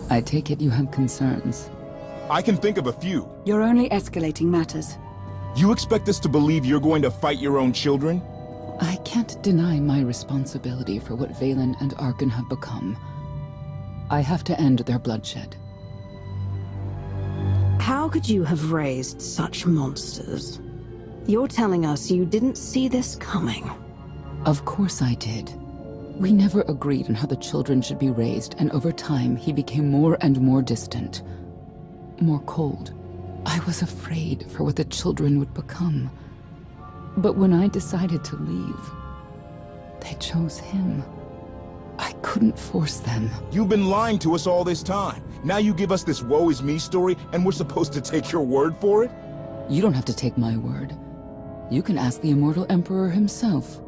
I take it you have concerns. I can think of a few. You're only escalating matters. You expect us to believe you're going to fight your own children? I can't deny my responsibility for what Valen and Arkan have become. I have to end their bloodshed. How could you have raised such monsters? You're telling us you didn't see this coming. Of course I did. We never agreed on how the children should be raised, and over time he became more and more distant. More cold. I was afraid for what the children would become. But when I decided to leave, they chose him. I couldn't force them. You've been lying to us all this time. Now you give us this woe is me story, and we're supposed to take your word for it? You don't have to take my word. You can ask the Immortal Emperor himself.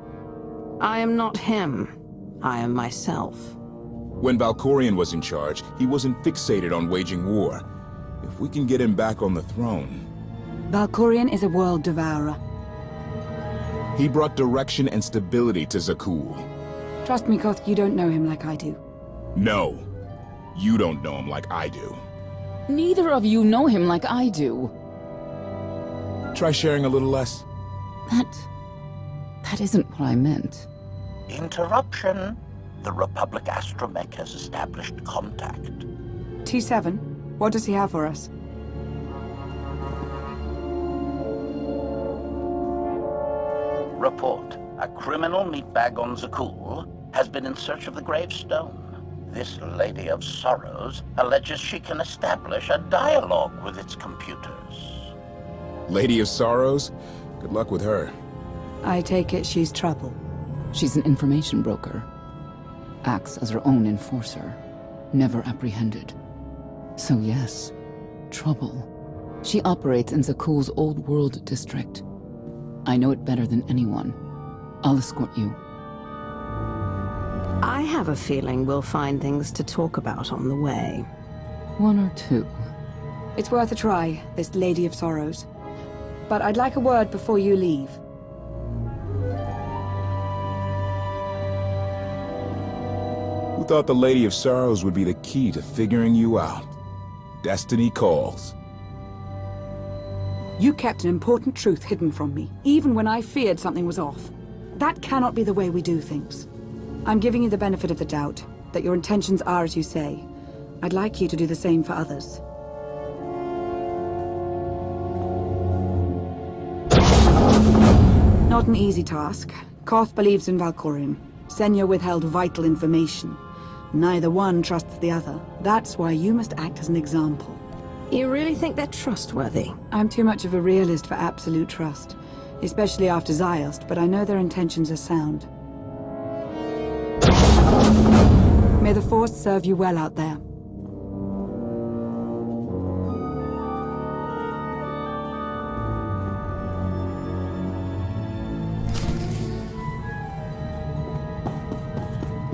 I am not him. I am myself. When Valkorion was in charge, he wasn't fixated on waging war. If we can get him back on the throne... Valkorion is a world devourer. He brought direction and stability to Zakul. Trust me, Koth, you don't know him like I do. No. You don't know him like I do. Neither of you know him like I do. Try sharing a little less. That isn't what I meant. Interruption. The Republic Astromech has established contact. T7, what does he have for us? Report. A criminal meatbag on Zakul has been in search of the gravestone. This Lady of Sorrows alleges she can establish a dialogue with its computers. Lady of Sorrows? Good luck with her. I take it she's trouble. She's an information broker. Acts as her own enforcer. Never apprehended. So yes, trouble. She operates in Zakul's Old World district. I know it better than anyone. I'll escort you. I have a feeling we'll find things to talk about on the way. One or two. It's worth a try, this Lady of Sorrows. But I'd like a word before you leave. Who thought the Lady of Sorrows would be the key to figuring you out? Destiny calls. You kept an important truth hidden from me, even when I feared something was off. That cannot be the way we do things. I'm giving you the benefit of the doubt, that your intentions are as you say. I'd like you to do the same for others. Not an easy task. Koth believes in Valkorion. Senya withheld vital information. Neither one trusts the other. That's why you must act as an example. You really think they're trustworthy? I'm too much of a realist for absolute trust. Especially after Ziost, but I know their intentions are sound. May the Force serve you well out there.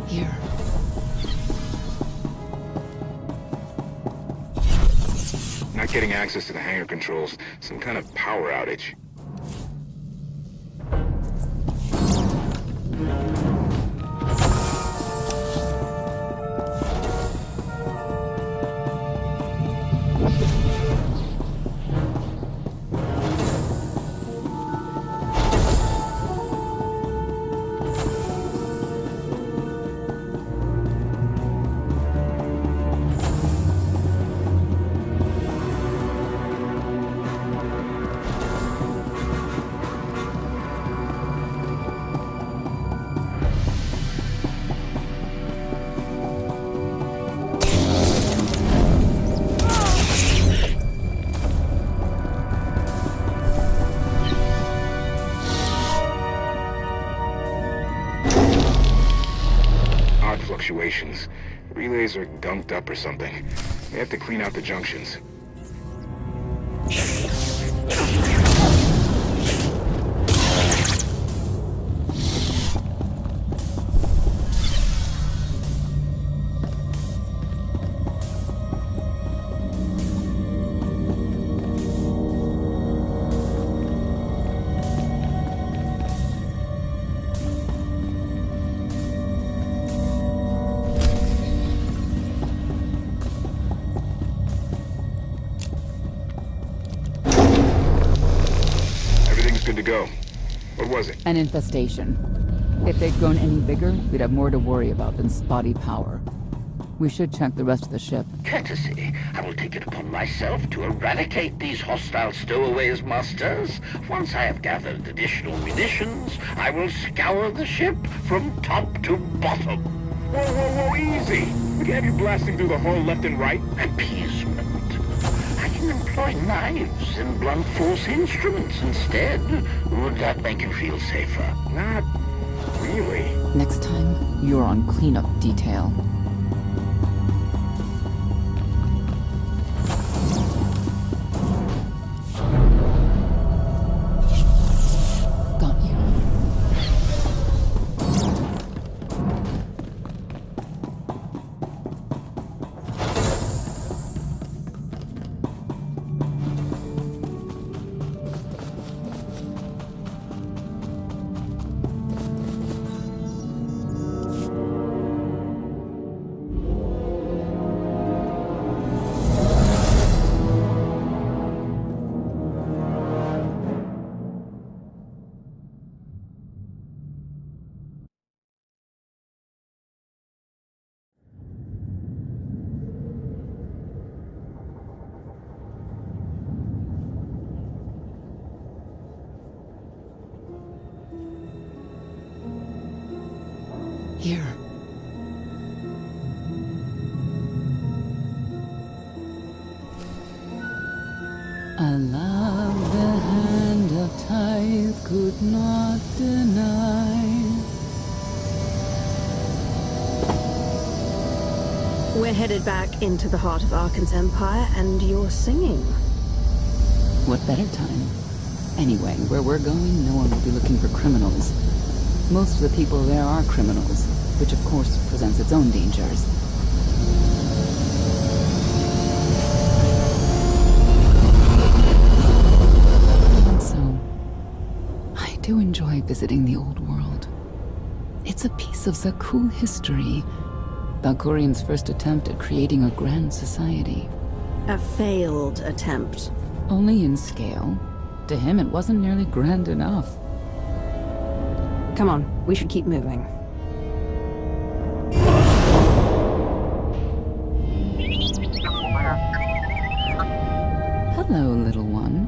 Here. Not getting access to the hangar controls. Some kind of power outage. Fluctuations. Relays are gunked up or something. They have to clean out the junctions. go? What was it? An infestation. If they'd grown any bigger, we'd have more to worry about than spotty power. We should check the rest of the ship. Courtesy, I will take it upon myself to eradicate these hostile stowaways, masters. Once I have gathered additional munitions, I will scour the ship from top to bottom. Whoa, whoa, whoa, easy! We can have you blasting through the hull left and right. Appeasement. I can employ knives and blunt force instruments instead. Would that make you feel safer? Not really. Next time, you're on cleanup detail. Got you. Here. I love the hand of tithe could not deny. We're headed back into the heart of Arkan's empire, and you're singing. What better time? Anyway, where we're going, no one will be looking for criminals. Most of the people there are criminals, which of course presents its own dangers. And so, I do enjoy visiting the old world. It's a piece of Zakul history. Valkorian's first attempt at creating a grand society. A failed attempt. Only in scale. To him, it wasn't nearly grand enough. Come on, we should keep moving. Hello, little one.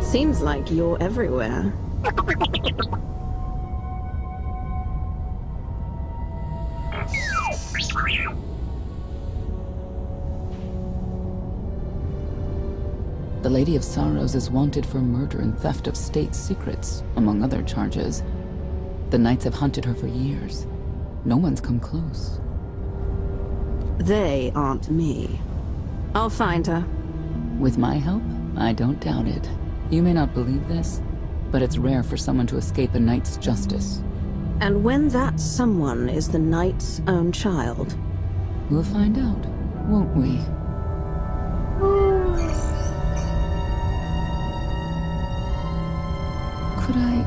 Seems like you're everywhere. The Lady of Sorrows is wanted for murder and theft of state secrets, among other charges. The Knights have hunted her for years. No one's come close. They aren't me. I'll find her. With my help, I don't doubt it. You may not believe this, but it's rare for someone to escape a Knight's justice. And when that someone is the Knight's own child. We'll find out, won't we? Could I...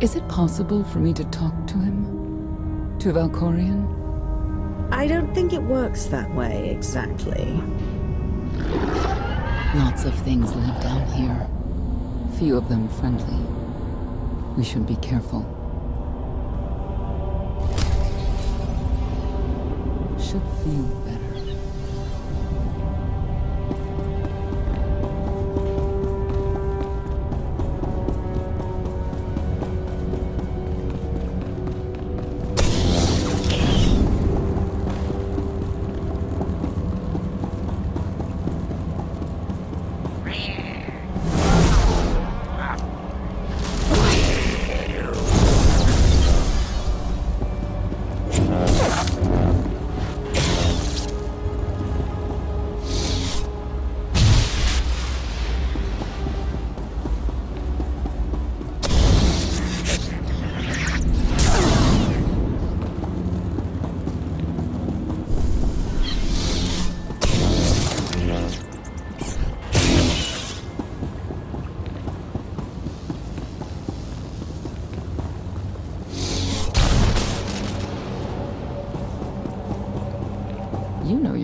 Is it possible for me to talk to him? To Valkorian? I don't think it works that way, exactly. Lots of things live down here. Few of them friendly. We should be careful. Should feel better.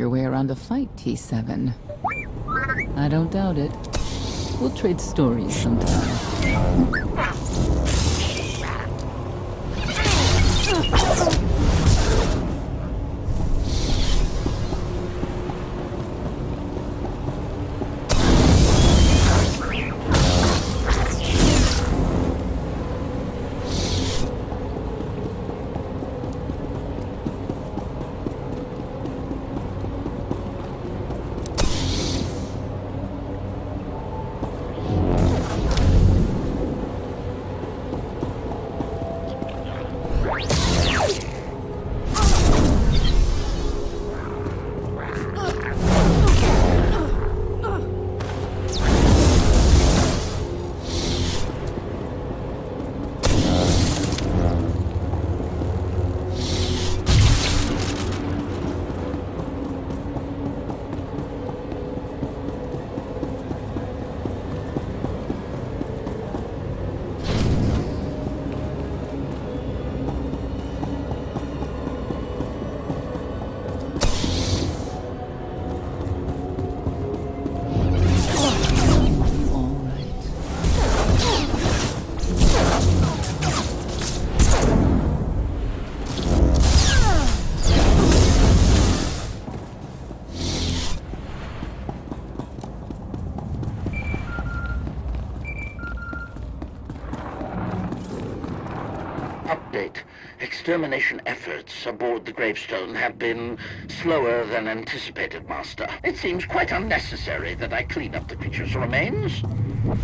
your way around the fight, T7. I don't doubt it. We'll trade stories sometime. Update. Extermination efforts aboard the gravestone have been slower than anticipated, Master. It seems quite unnecessary that I clean up the creature's remains.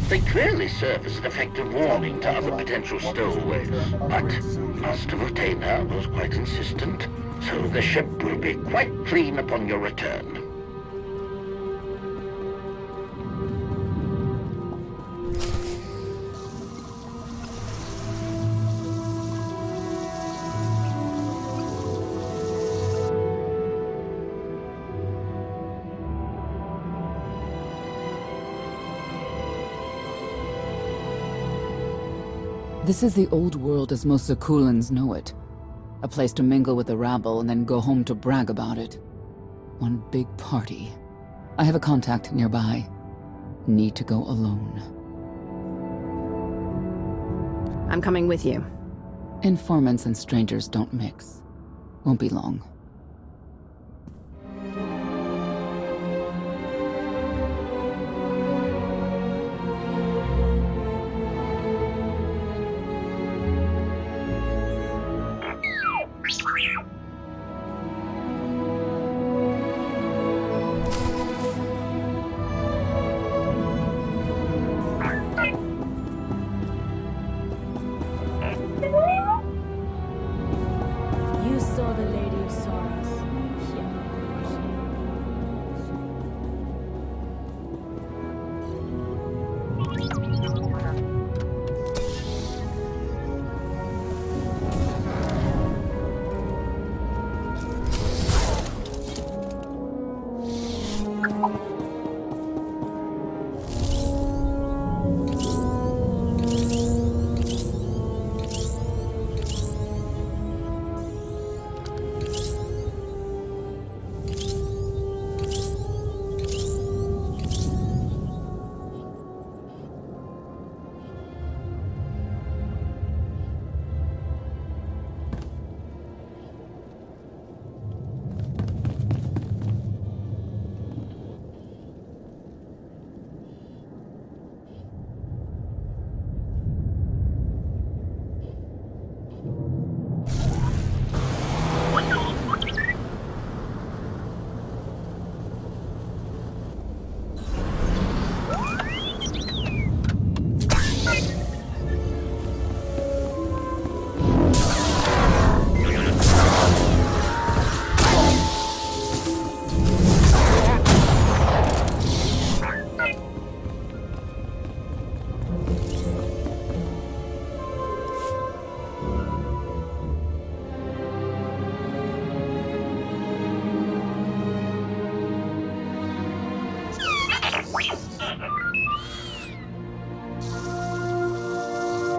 They clearly serve as an effective warning to other potential stowaways. But Master Votena was quite insistent, so the ship will be quite clean upon your return. This is the old world as most Zakulans know it. A place to mingle with the rabble and then go home to brag about it. One big party. I have a contact nearby. Need to go alone. I'm coming with you. Informants and strangers don't mix. Won't be long. You saw the Lady of Sorrows.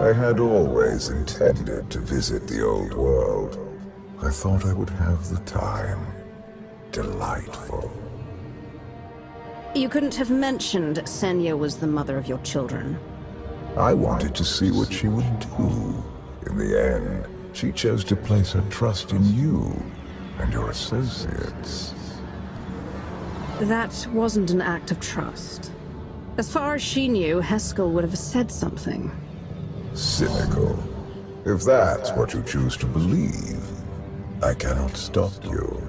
I had always intended to visit the old world. I thought I would have the time. delightful. You couldn't have mentioned Senya was the mother of your children. I wanted to see what she would do. In the end, she chose to place her trust in you and your associates. That wasn't an act of trust. As far as she knew, Heskel would have said something. Cynical. If that's what you choose to believe, I cannot stop you.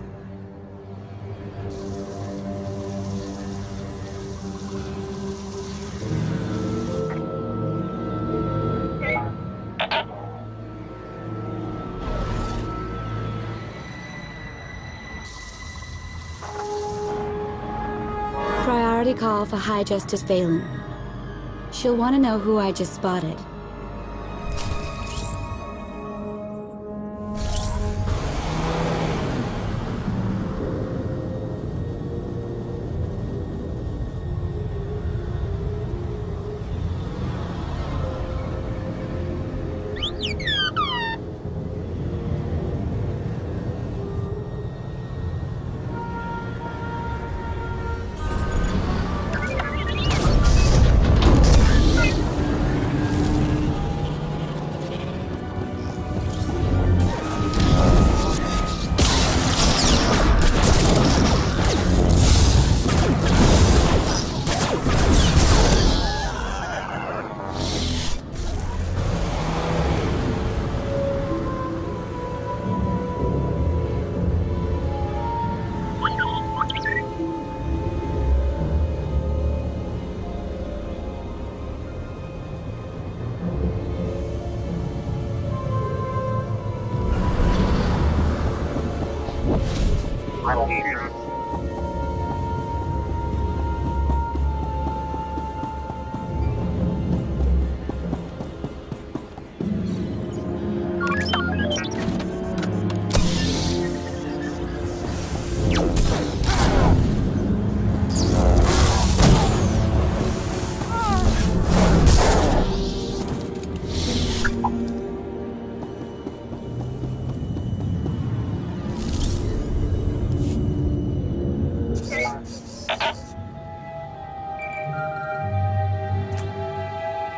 Priority call for High Justice Valen. She'll want to know who I just spotted.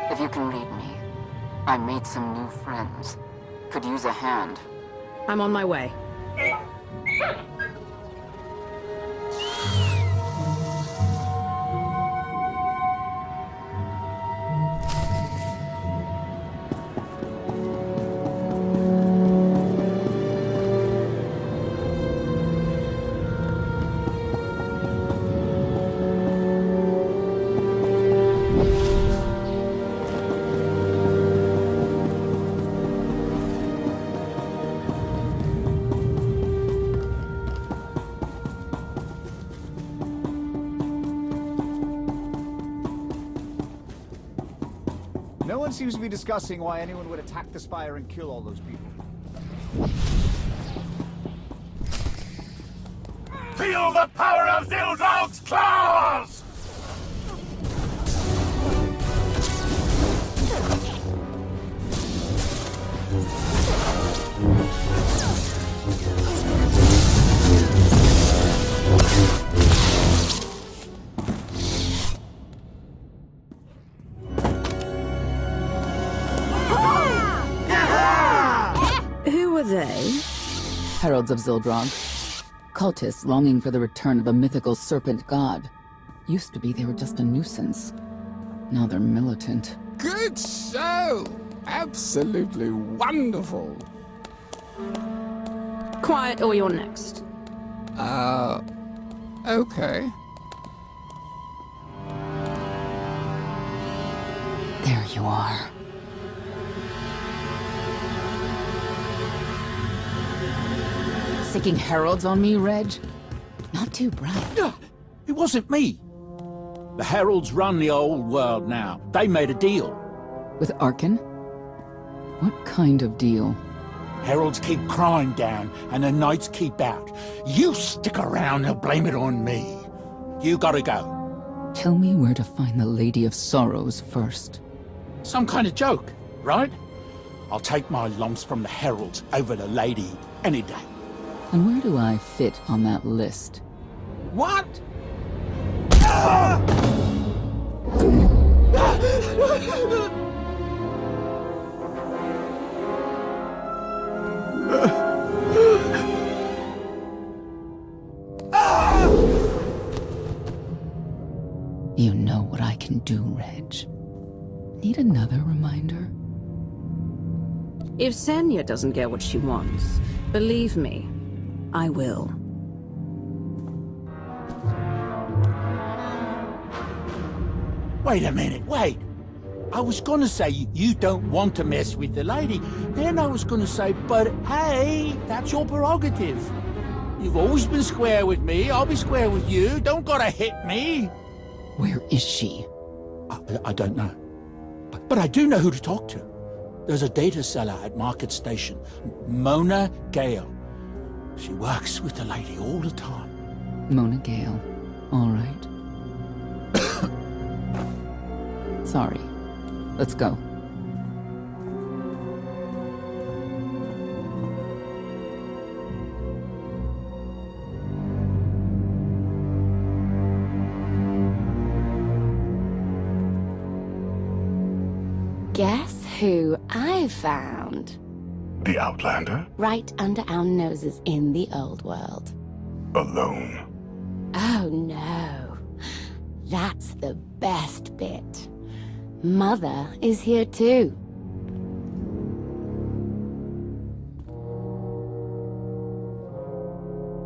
If you can read me, I made some new friends. Could use a hand. I'm on my way. No one seems to be discussing why anyone would attack the Spire and kill all those people. Feel the power of Zildog's claws! Who were they? Heralds of Zildrog. Cultists longing for the return of a mythical serpent god. Used to be they were just a nuisance. Now they're militant. Good show! Absolutely wonderful. Quiet or you're next. Okay. There you are. Sicking heralds on me, Reg? Not too bright. It wasn't me. The Heralds run the old world now. They made a deal. With Arkan? What kind of deal? Heralds keep crime down, and the Knights keep out. You stick around, they'll blame it on me. You gotta go. Tell me where to find the Lady of Sorrows first. Some kind of joke, right? I'll take my lumps from the Heralds over the Lady any day. And where do I fit on that list? What? You know what I can do, Reg. Need another reminder? If Senya doesn't get what she wants, believe me, I will. Wait a minute, wait. I was gonna say you don't want to mess with the lady. Then I was gonna say, but hey, that's your prerogative. You've always been square with me, I'll be square with you. Don't gotta hit me. Where is she? I don't know. But I do know who to talk to. There's a data seller at Market Station, Mona Gale. She works with the lady all the time. Mona Gale. All right. Sorry. Let's go. Guess who I found? The Outlander? Right under our noses in the old world. Alone. Oh no. That's the best bit. Mother is here too.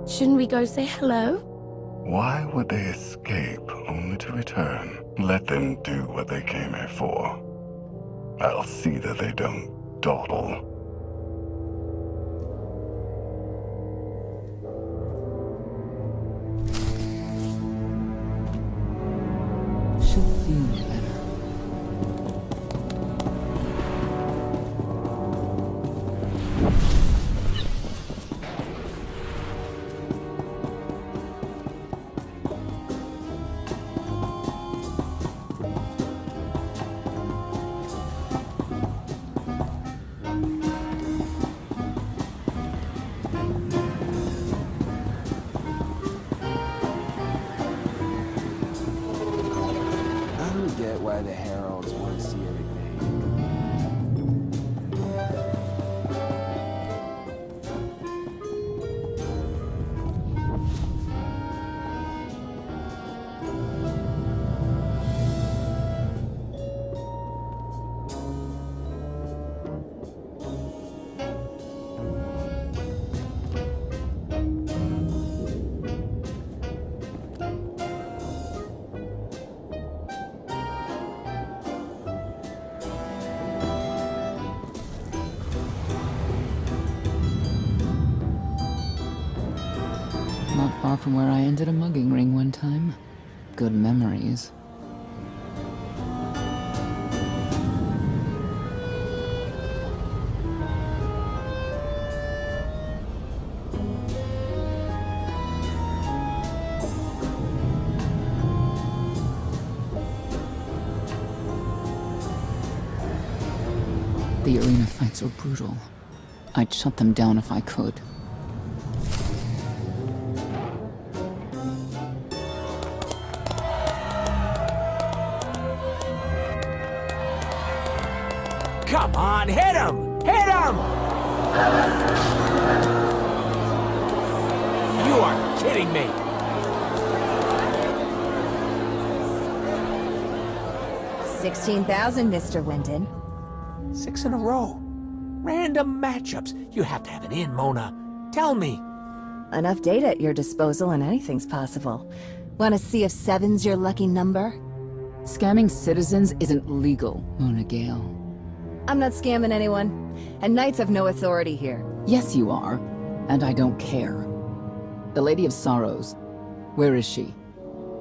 Shouldn't we go say hello? Why would they escape only to return? Let them do what they came here for. I'll see that they don't dawdle. Should feel better. Why the heralds want to see everything. Not far from where I ended a mugging ring one time. Good memories. The arena fights are brutal. I'd shut them down if I could. Come on, hit him! Hit him! You are kidding me! $16,000, Mr. Wyndon. 6 in a row. Random matchups. You have to have an in, Mona. Tell me. Enough data at your disposal and anything's possible. Want to see if 7's your lucky number? Scamming citizens isn't legal, Mona Gale. I'm not scamming anyone, and Knights have no authority here. Yes, you are, and I don't care. The Lady of Sorrows, where is she?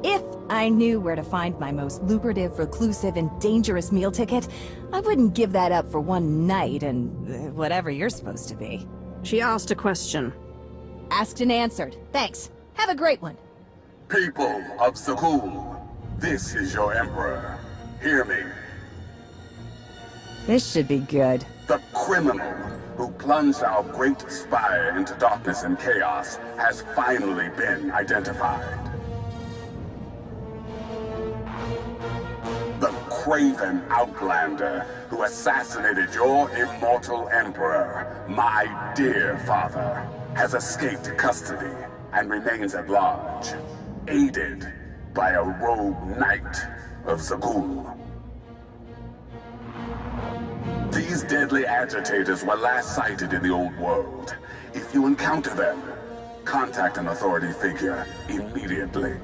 If I knew where to find my most lucrative, reclusive, and dangerous meal ticket, I wouldn't give that up for one night and whatever you're supposed to be. She asked a question. Asked and answered. Thanks. Have a great one. People of Zakul, this is your Emperor. Hear me. This should be good. The criminal who plunged our great spire into darkness and chaos has finally been identified. The craven outlander who assassinated your immortal emperor, my dear father, has escaped custody and remains at large, aided by a rogue knight of Zagul. These deadly agitators were last sighted in the old world. If you encounter them, contact an authority figure immediately.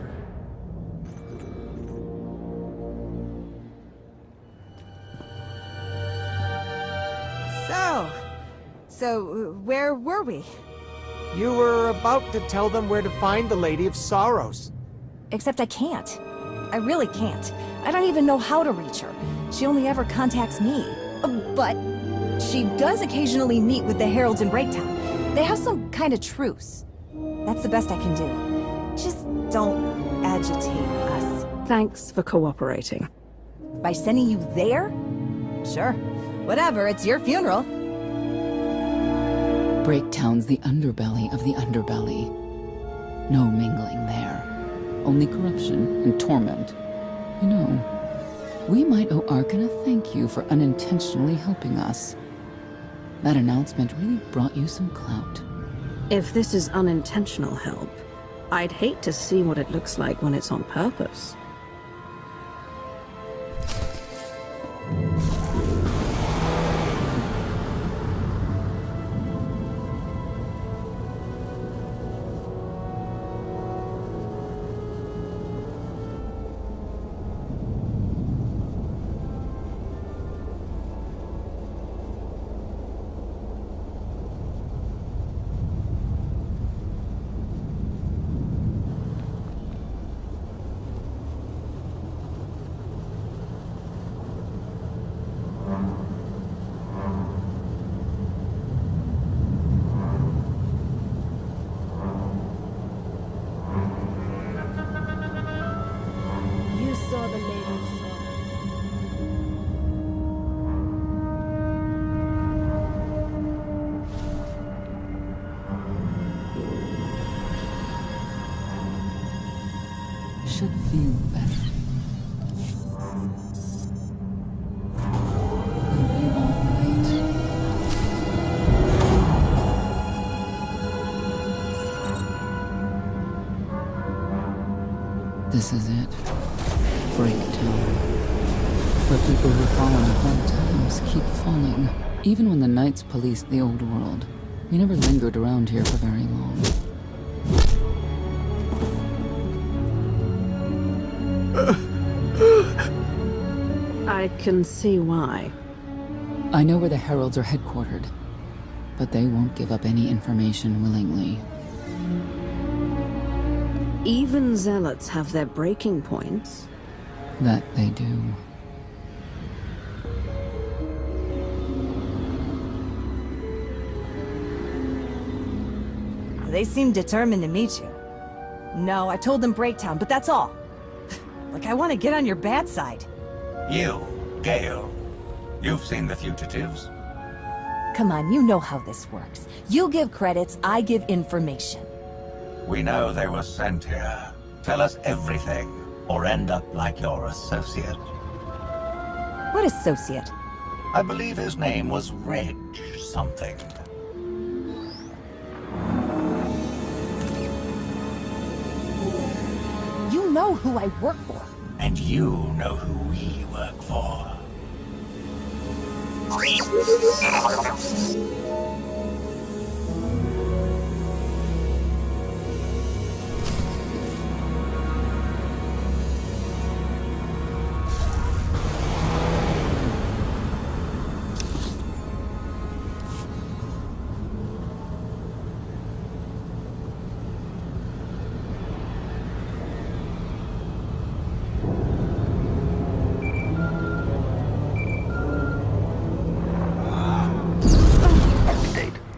So, where were we? You were about to tell them where to find the Lady of Sorrows. Except I can't. I really can't. I don't even know how to reach her. She only ever contacts me. But she does occasionally meet with the Heralds in Breaktown. They have some kind of truce. That's the best I can do. Just don't agitate us. Thanks for cooperating. By sending you there? Sure. Whatever, it's your funeral. Breaktown's the underbelly of the underbelly. No mingling there. Only corruption and torment. You know, we might owe Arkan a thank you for unintentionally helping us. That announcement really brought you some clout. If this is unintentional help, I'd hate to see what it looks like when it's on purpose. Should feel better. You'll be all right. This is it. Breaktown. Where people who fall in hard times keep falling. Even when the Knights policed the old world, we never lingered around here for very long. I can see why. I know where the Heralds are headquartered, but they won't give up any information willingly. Even zealots have their breaking points. That they do. They seem determined to meet you. No, I told them Breaktown, but that's all. Like, I want to get on your bad side. You, Gale. You've seen the fugitives. Come on, you know how this works. You give credits, I give information. We know they were sent here. Tell us everything, or end up like your associate. What associate? I believe his name was Reg something. You know who I work for. And you know who we work for.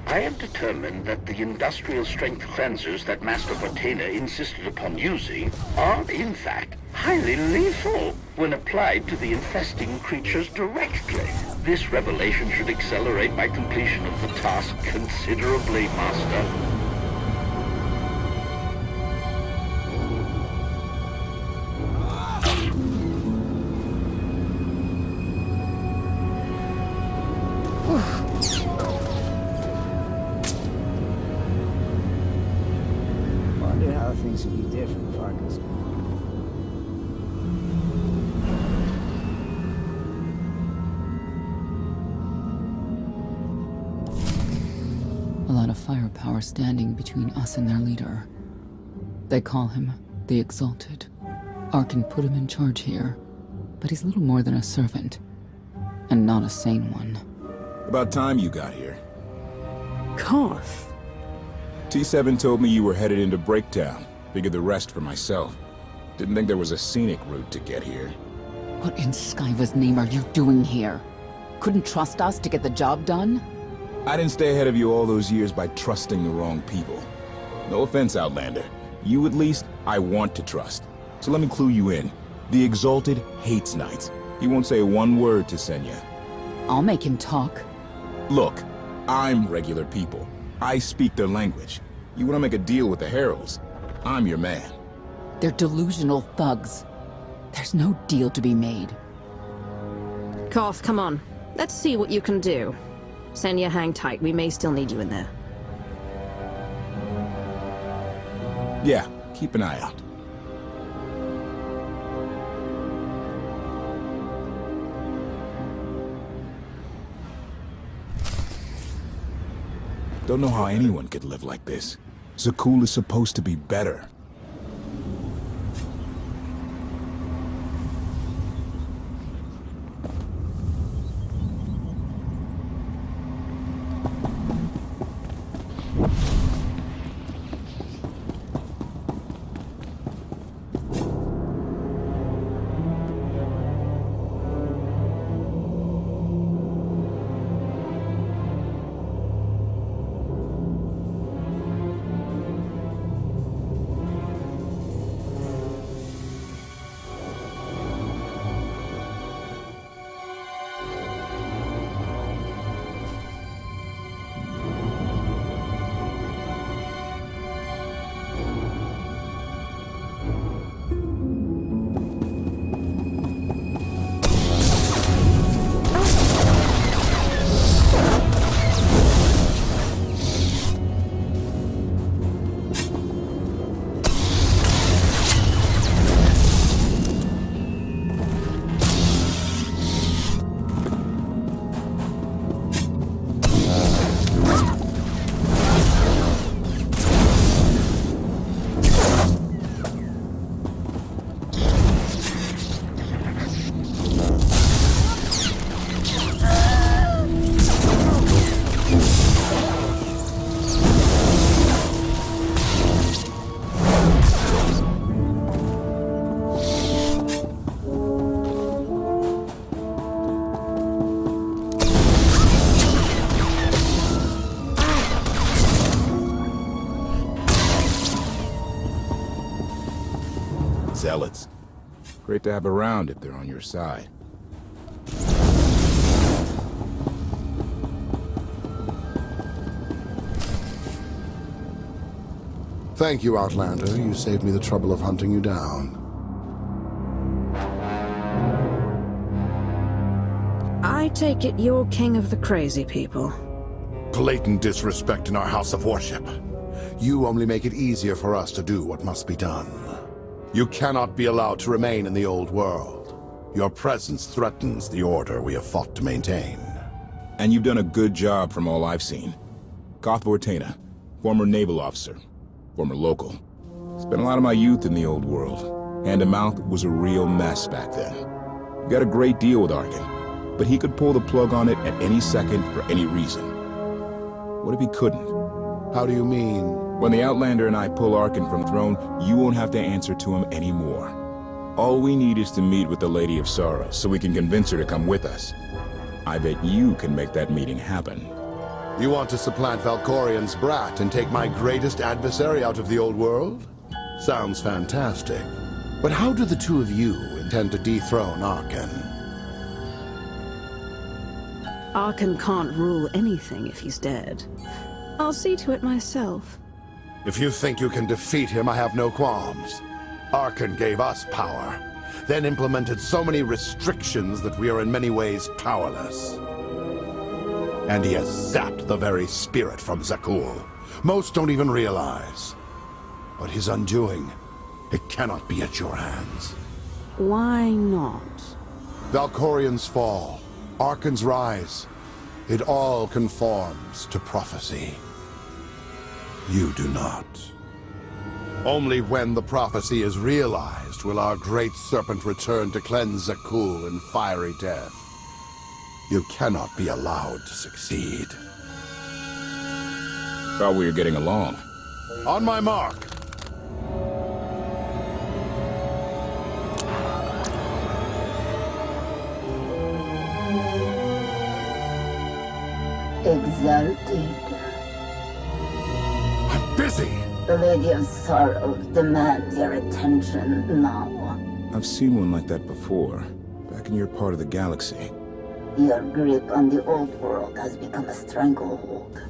I am determined that the industrial strength cleansers that Master Botena insisted upon using are, in fact, highly lethal when applied to the infesting creatures directly. This revelation should accelerate my completion of the task considerably, Master. Wonder how things would be different if Arca's gone. A lot of firepower standing between us and their leader. They call him the Exalted. Arkan put him in charge here, but he's little more than a servant, and not a sane one. About time you got here. Koth? T7 told me you were headed into Breaktown. Figured the rest for myself. Didn't think there was a scenic route to get here. What in Skyva's name are you doing here? Couldn't trust us to get the job done? I didn't stay ahead of you all those years by trusting the wrong people. No offense, Outlander. You at least, I want to trust. So let me clue you in. The Exalted hates Knights. He won't say one word to Senya. I'll make him talk. Look, I'm regular people. I speak their language. You want to make a deal with the Heralds? I'm your man. They're delusional thugs. There's no deal to be made. Koth, come on. Let's see what you can do. Senya, hang tight. We may still need you in there. Yeah, keep an eye out. Don't know how anyone could live like this. Zakul is supposed to be better. Zealots. Great to have around if they're on your side. Thank you, Outlander. You saved me the trouble of hunting you down. I take it you're king of the crazy people. Blatant disrespect in our house of worship. You only make it easier for us to do what must be done. You cannot be allowed to remain in the old world. Your presence threatens the order we have fought to maintain. And you've done a good job from all I've seen. Koth Vortena, former naval officer, former local. Spent a lot of my youth in the old world. Hand-to-mouth was a real mess back then. Got a great deal with Arkan, but he could pull the plug on it at any second for any reason. What if he couldn't? How do you mean? When the Outlander and I pull Arkan from the throne, you won't have to answer to him anymore. All we need is to meet with the Lady of Sorrows so we can convince her to come with us. I bet you can make that meeting happen. You want to supplant Valkorian's brat and take my greatest adversary out of the old world? Sounds fantastic. But how do the two of you intend to dethrone Arkan? Arkan can't rule anything if he's dead. I'll see to it myself. If you think you can defeat him, I have no qualms. Arkan gave us power, then implemented so many restrictions that we are in many ways powerless. And he has zapped the very spirit from Zakul. Most don't even realize. But his undoing, it cannot be at your hands. Why not? Valkorian's fall, Arkan's rise, it all conforms to prophecy. You do not. Only when the prophecy is realized will our great serpent return to cleanse Zakul in fiery death. You cannot be allowed to succeed. Thought we were getting along. On my mark. Exalted. I'm busy. The Lady of Sorrows demands your attention now. I've seen one like that before, back in your part of the galaxy. Your grip on the old world has become a stranglehold.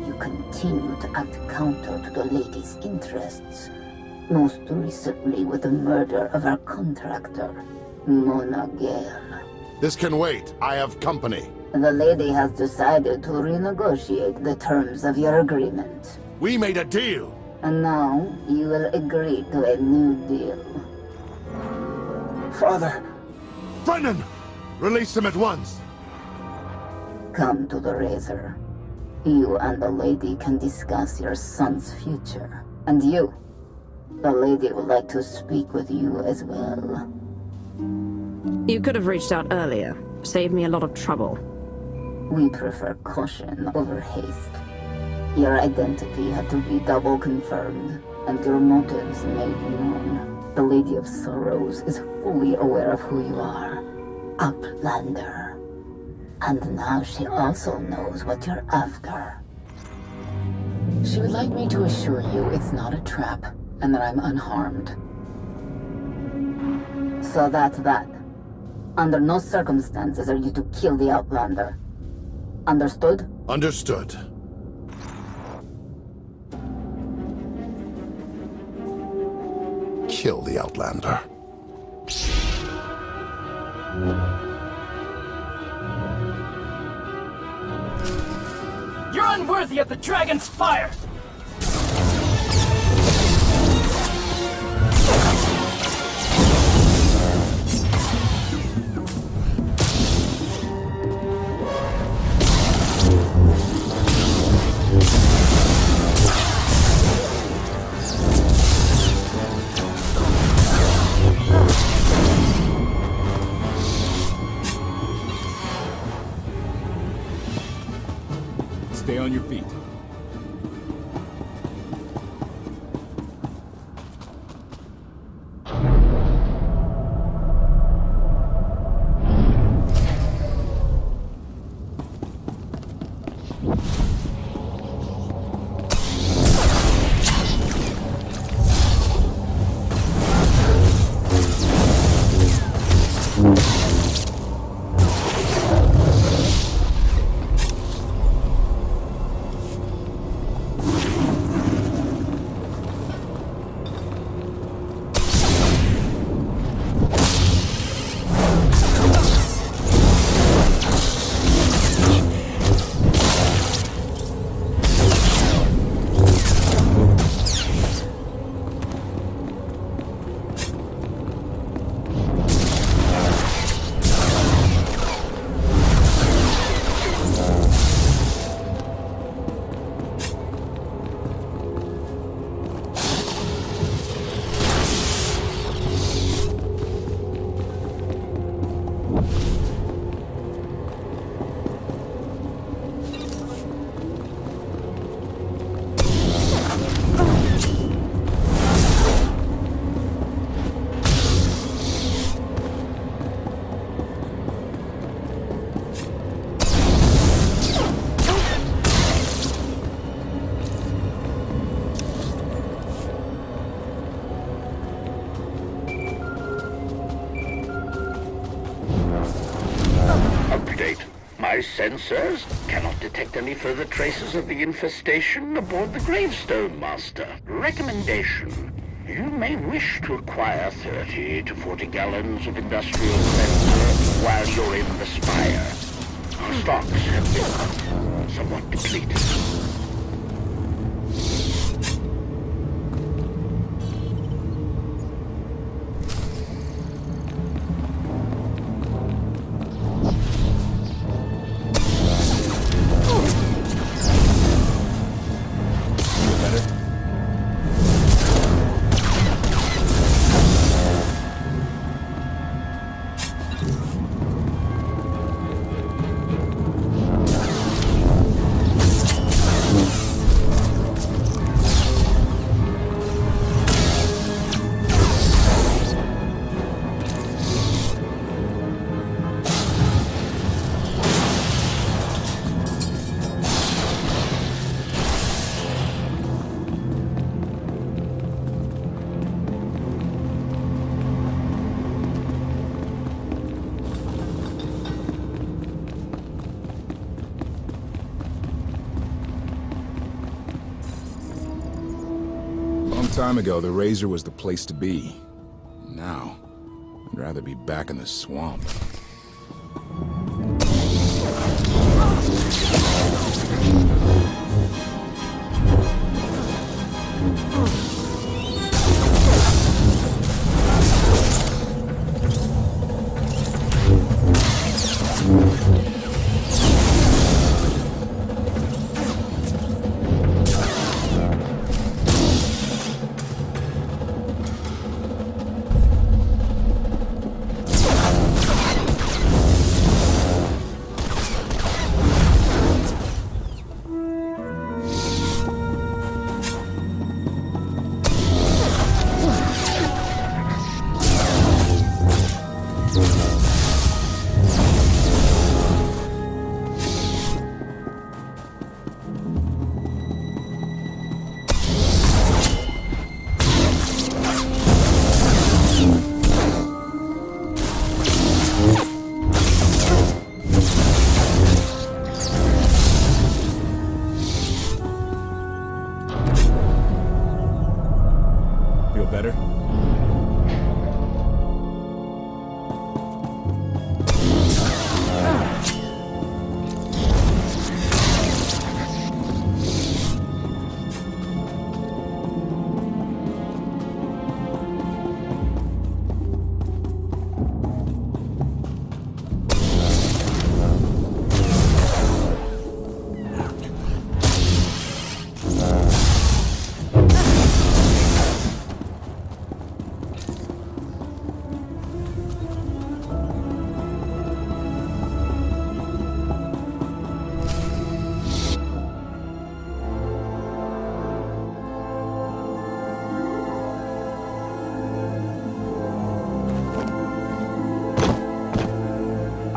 You continue to act counter to the Lady's interests, most recently with the murder of our contractor, Mona Gale. This can wait. I have company. The Lady has decided to renegotiate the terms of your agreement. We made a deal. And now you will agree to a new deal. Father! Brennan! Release him at once. Come to the Razor. You and the Lady can discuss your son's future. And you, the Lady would like to speak with you as well. You could have reached out earlier. Saved me a lot of trouble. We prefer caution over haste. Your identity had to be double confirmed, and your motives made known. The Lady of Sorrows is fully aware of who you are. Outlander. And now she also knows what you're after. She would like me to assure you it's not a trap, and that I'm unharmed. So that's that. Under no circumstances are you to kill the Outlander. Understood? Understood. Kill the Outlander. You're unworthy of the dragon's fire! Stay on your feet. sensors cannot detect any further traces of the infestation aboard the Gravestone, Master. Recommendation. You may wish to acquire 30 to 40 gallons of industrial sensor while you're in the spire. Our stocks have been somewhat depleted. Time ago, the Razor was the place to be. Now, I'd rather be back in the swamp.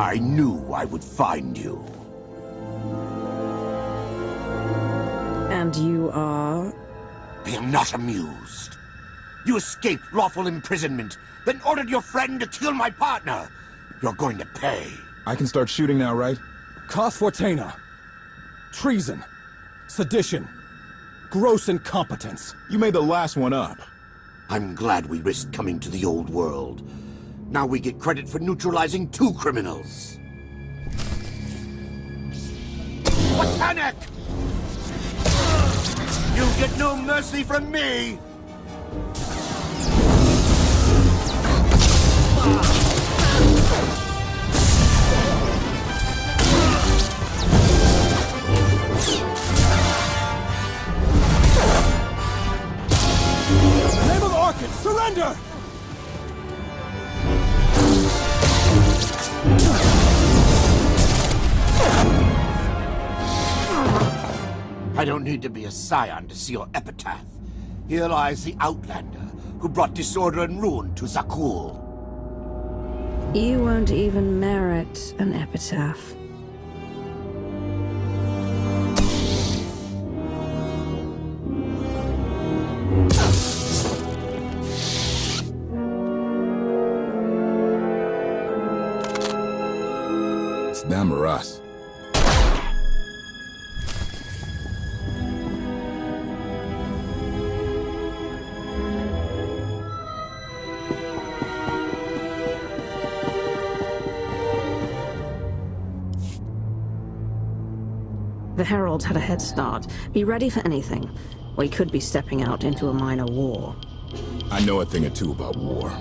I knew I would find you. And you are? I am not amused. You escaped lawful imprisonment, then ordered your friend to kill my partner. You're going to pay. I can start shooting now, right? Koth Fortena. Treason. Sedition. Gross incompetence. You made the last one up. I'm glad we risked coming to the old world. Now we get credit for neutralizing 2 criminals. Botanik! You get no mercy from me! Name of Archon, surrender! I don't need to be a scion to see your epitaph. Here lies the Outlander, who brought disorder and ruin to Zakul. You won't even merit an epitaph. It's them or us. The Heralds had a head start. Be ready for anything. We could be stepping out into a minor war. I know a thing or two about war.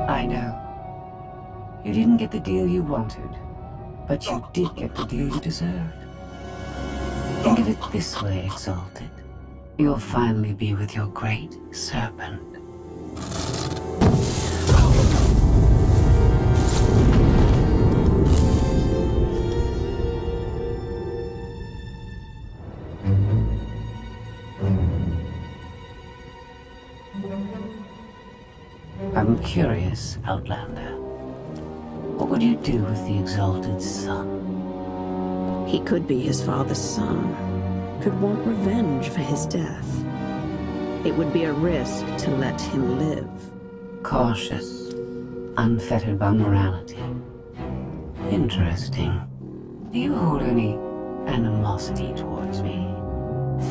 I know. You didn't get the deal you wanted, but you did get the deal you deserved. Think of it this way, Exalted. You'll finally be with your great serpent. I'm curious, Outlander. What would you do with the Exalted Son? He could be his father's son. Could want revenge for his death. It would be a risk to let him live. Cautious, unfettered by morality. Interesting. Do you hold any animosity towards me?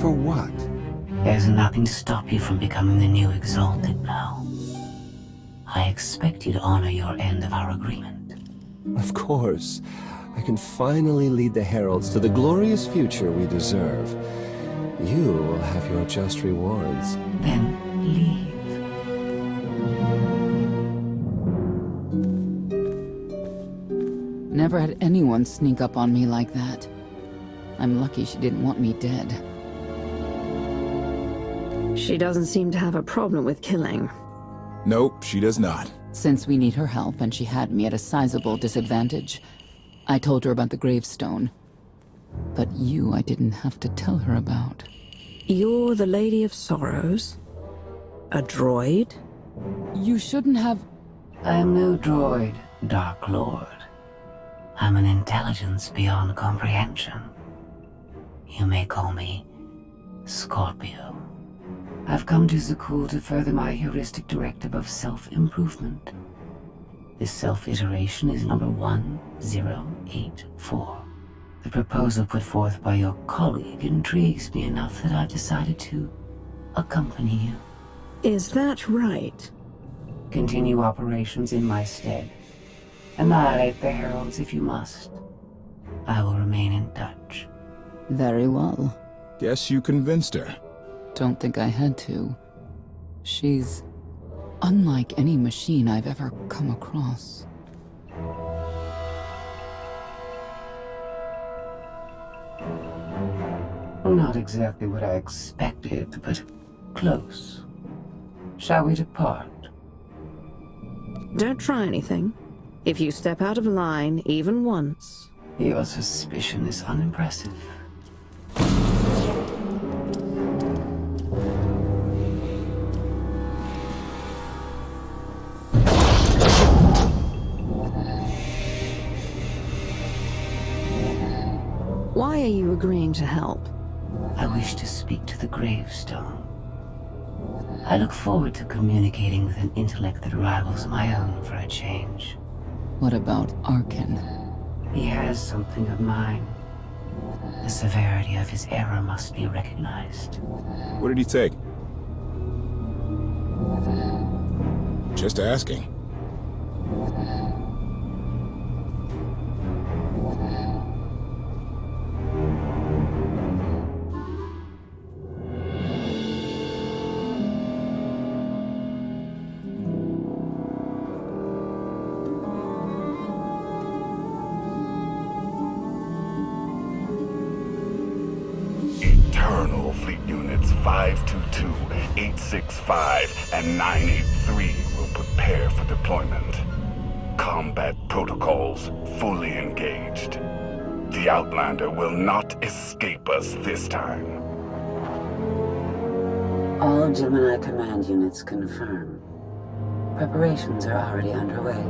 For what? There's nothing to stop you from becoming the new Exalted now. I expect you to honor your end of our agreement. Of course. I can finally lead the Heralds to the glorious future we deserve. You will have your just rewards. Then leave. Never had anyone sneak up on me like that. I'm lucky she didn't want me dead. She doesn't seem to have a problem with killing. Nope, she does not. Since we need her help and she had me at a sizable disadvantage, I told her about the gravestone. But you I didn't have to tell her about. You're the Lady of Sorrows? A droid? You shouldn't have... I am no droid, Dark Lord. I'm an intelligence beyond comprehension. You may call me Scorpio. I've come to Zakul to further my heuristic directive of self-improvement. This self-iteration is number 1084. The proposal put forth by your colleague intrigues me enough that I've decided to accompany you. Is that right? Continue operations in my stead. Annihilate the Heralds if you must. I will remain in touch. Very well. Guess you convinced her. Don't think I had to. She's unlike any machine I've ever come across. Not exactly what I expected, but close. Shall we depart? Don't try anything. If you step out of line even once... Your suspicion is unimpressive. Why are you agreeing to help? I wish to speak to the gravestone. I look forward to communicating with an intellect that rivals my own for a change. What about Arkin? He has something of mine. The severity of his error must be recognized. What did he take? Just asking. Eternal Fleet Units 522, 865, and 983 will prepare for deployment. Combat protocols fully engaged. The Outlander will not escape us this time. All Gemini Command units confirm. Preparations are already underway.